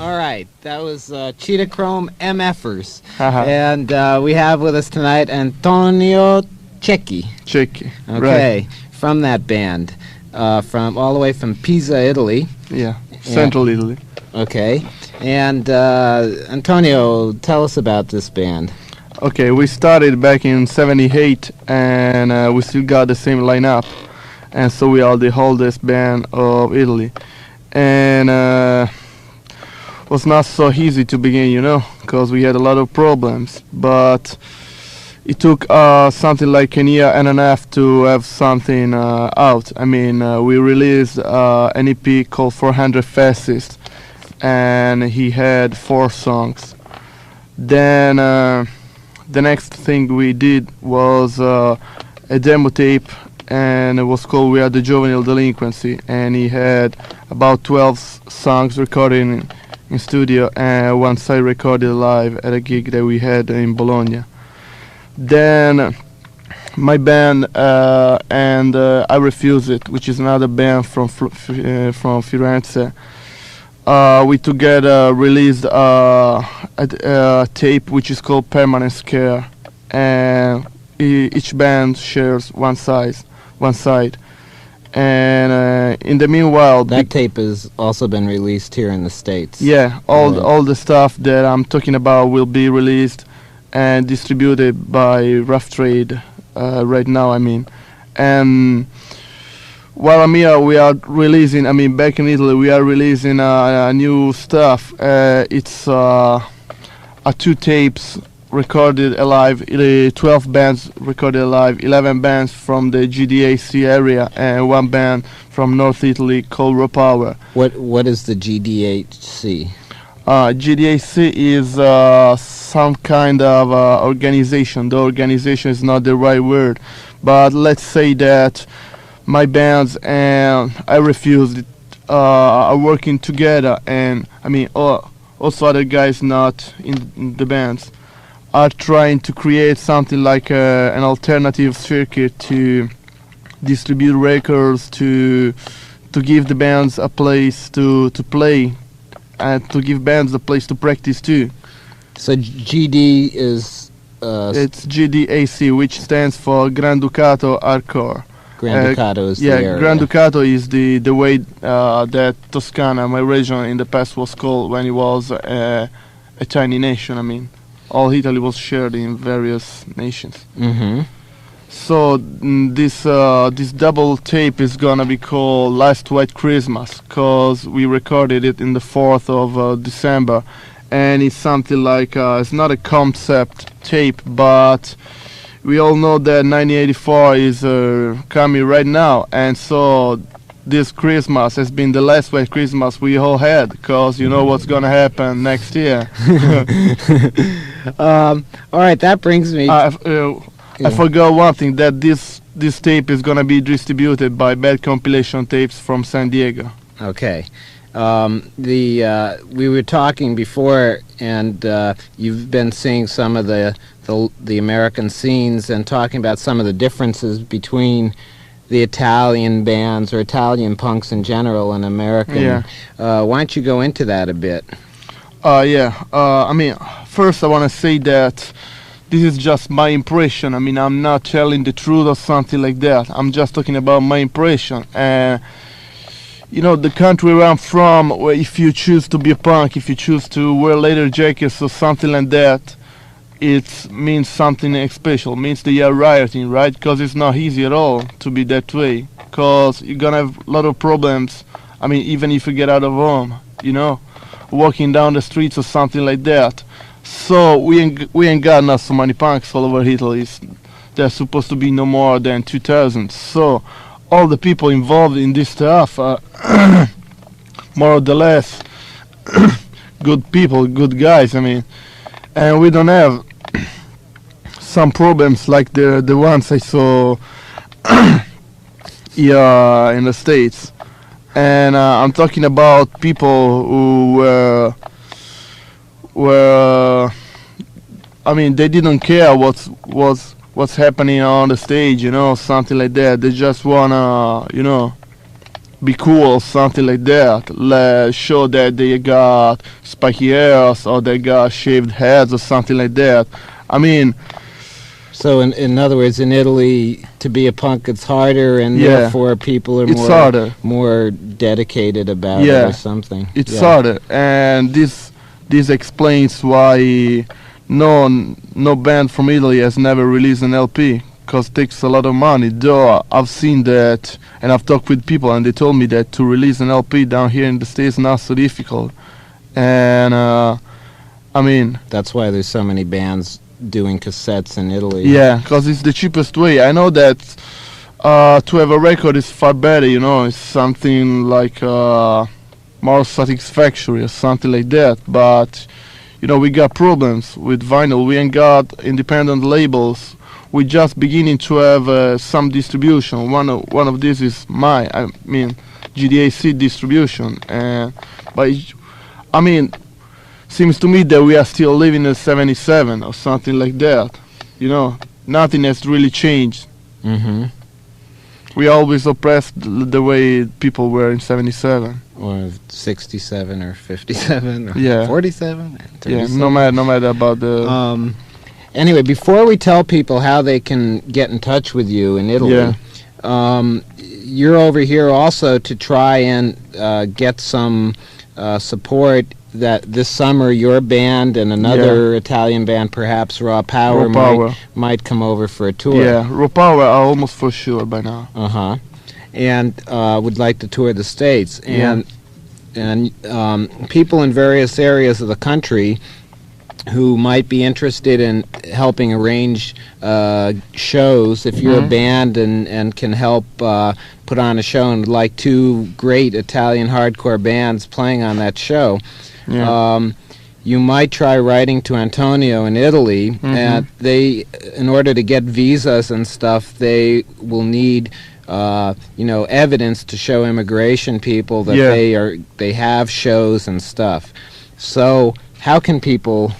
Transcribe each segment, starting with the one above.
All right, that was Cheetah Chrome MFers. Haha. And we have with us tonight Antonio Cecchi. Cecchi. Okay, Right. from that band, from all the way from Pisa, Italy. Yeah. Central Italy. Okay, and Antonio, tell us about this band. Okay, we started back in '78, and we still got the same lineup, and so we are the oldest band of Italy, and was not so easy to begin, because we had a lot of problems, but it took something like a year and a half to have something out. I mean, we released an EP called 400 Fascists, and he had 4 songs. Then the next thing we did was a demo tape, and it was called We Are the Juvenile Delinquency, and he had about 12 songs recorded in studio, and one side recorded live at a gig that we had in Bologna. Then my band and I Refuse It, which is another band from Firenze, we together released a tape which is called Permanent Scare, and each band shares one side. And in the meanwhile, That tape has also been released here in the States. yeah, all the stuff that I'm talking about will be released and distributed by Rough Trade right now. I mean, and while I'm here, we are releasing. I mean, back in Italy, we are releasing new stuff. It's 2 tapes recorded alive, 12 bands recorded alive, 11 bands from the GDAC area, and 1 band from North Italy called Raw Power. What is the GDHC? GDAC is some kind of organization. The organization is not the right word, but let's say that my bands and I Refuse It are working together, and I mean also other guys not in the bands are trying to create something like an alternative circuit to distribute records, to give the bands a place to play, and to give bands a place to practice too. So GD is It's GDAC, which stands for Granducato Hardcore. Granducato is the area. Granducato is the way that Toscana, my region, in the past was called when it was a tiny nation. I mean, all Italy was shared in various nations. Mm-hmm. So this double tape is gonna be called Last White Christmas, cause we recorded it in the 4th of December, and it's something like it's not a concept tape, but we all know that 1984 is coming right now, and so this Christmas has been the last white Christmas we all had, cause you know what's gonna happen next year. All right, that brings me. I forgot one thing, that this tape is gonna be distributed by Bad Compilation Tapes from San Diego. Okay. We were talking before, and you've been seeing some of the American scenes and talking about some of the differences between the Italian bands or Italian punks in general and American. Yeah. Why don't you go into that a bit? I mean, first I want to say that this is just my impression. I mean, I'm not telling the truth or something like that. I'm just talking about my impression. And you know, the country where I'm from, where if you choose to be a punk, if you choose to wear leather jackets or something like that, it means something special. Means that you're rioting, right? Because it's not easy at all to be that way. Because you're gonna have a lot of problems. I mean, even if you get out of home, you know, walking down the streets or something like that. So we ain't got not so many punks all over Italy. There's supposed to be no more than 2,000. So all the people involved in this stuff are more or less good people, good guys. I mean, and we don't have some problems like the ones I saw here in the States. And I'm talking about people who were I mean, they didn't care what's happening on the stage, you know, something like that. They just wanna, you know, be cool, something like that. Show that they got spiky hairs or they got shaved heads or something like that. I mean, So in other words, in Italy, to be a punk, it's harder, and Yeah. therefore people are it's harder. more dedicated about it Yeah. or something. It's Yeah. harder, and this explains why no band from Italy has never released an LP, because it takes a lot of money. Though I've seen that, and I've talked with people, and they told me that to release an LP down here in the States is not so difficult. And I mean, That's why there's so many bands doing cassettes in Italy. yeah, because it's the cheapest way. I know that to have a record is far better. It's something like more satisfactory or something like that. But we got problems with vinyl. We ain't got independent labels. We're just beginning to have some distribution. One of these is GDAC distribution. But I mean, seems to me that we are still living in '77 or something like that. Nothing has really changed. Mm-hmm. We always oppressed the way people were in '77. Or 67 or 57 or Yeah. 47. Yeah, no matter about the. Anyway, before we tell people how they can get in touch with you in Italy, you're over here also to try and get some support that this summer your band and another Italian band, perhaps Raw Power, might come over for a tour. Yeah, Raw Power are almost for sure by now. Uh-huh. And would like to tour the States. And people in various areas of the country who might be interested in helping arrange shows, if you're a band and can help put on a show and would like two great Italian hardcore bands playing on that show, you might try writing to Antonio in Italy. And they, in order to get visas and stuff, they will need evidence to show immigration people that they have shows and stuff. So how can people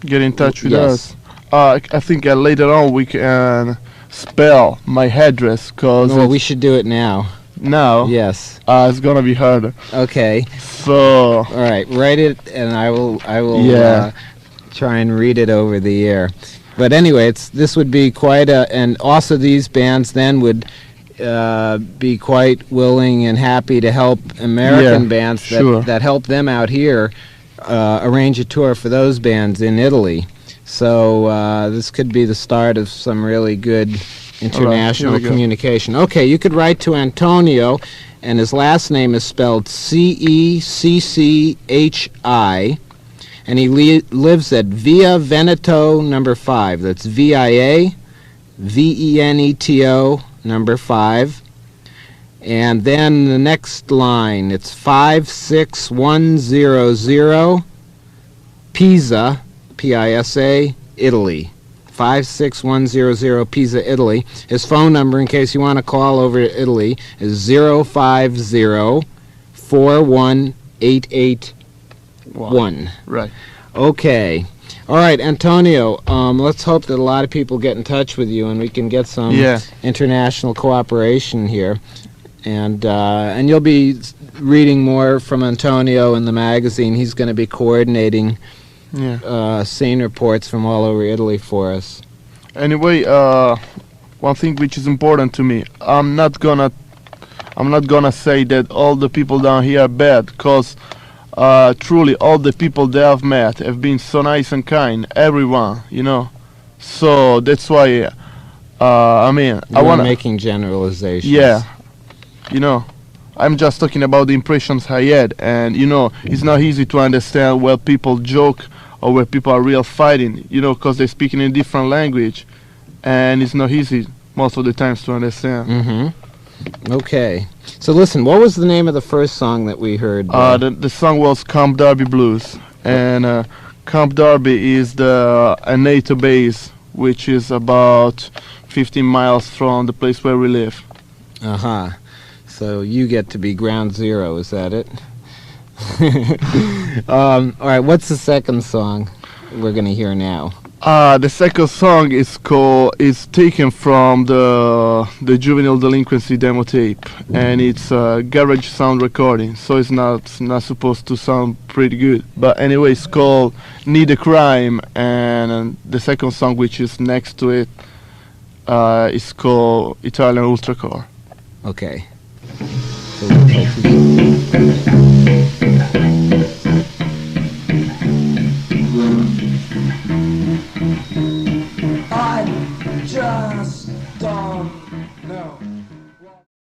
get in touch with us? I think later on we can spell my address, because we should do it now. Now? Yes. It's gonna be harder. Okay. So. All right, write it, and I will try and read it over the air. But anyway, this would be quite and also these bands then would be quite willing and happy to help American bands that help them out here arrange a tour for those bands in Italy. So this could be the start of some really good international communication. Okay, you could write to Antonio, and his last name is spelled Cecchi, and he lives at Via Veneto number 5. That's VIA VENETO number 5. And then the next line, it's 56100 Pisa, Pisa, Italy. 56100 Pisa, Italy. His phone number, in case you want to call over to Italy, is 050-41881. Right. Okay. All right, Antonio, let's hope that a lot of people get in touch with you and we can get some international cooperation here. And you'll be reading more from Antonio in the magazine. He's going to be coordinating scene reports from all over Italy for us. Anyway, one thing which is important to me, I'm not gonna say that all the people down here are bad, because truly all the people that I've met have been so nice and kind, everyone, So that's why I want making generalizations. Yeah. I'm just talking about the impressions I had, and it's not easy to understand where people joke or where people are real fighting, because they're speaking in a different language, and it's not easy most of the times to understand. Mm-hmm. Okay. So listen, what was the name of the first song that we heard? The song was Camp Derby Blues, and Camp Derby is a NATO base, which is about 15 miles from the place where we live. Uh-huh. So you get to be ground zero, is that it? All right, what's the second song we're going to hear now? The second song is taken from the Juvenile Delinquency demo tape, and it's a garage sound recording, so it's not supposed to sound pretty good. But anyway, it's called Need a Crime, and the second song, which is next to it, is called Italian Ultracore. Okay. So we'll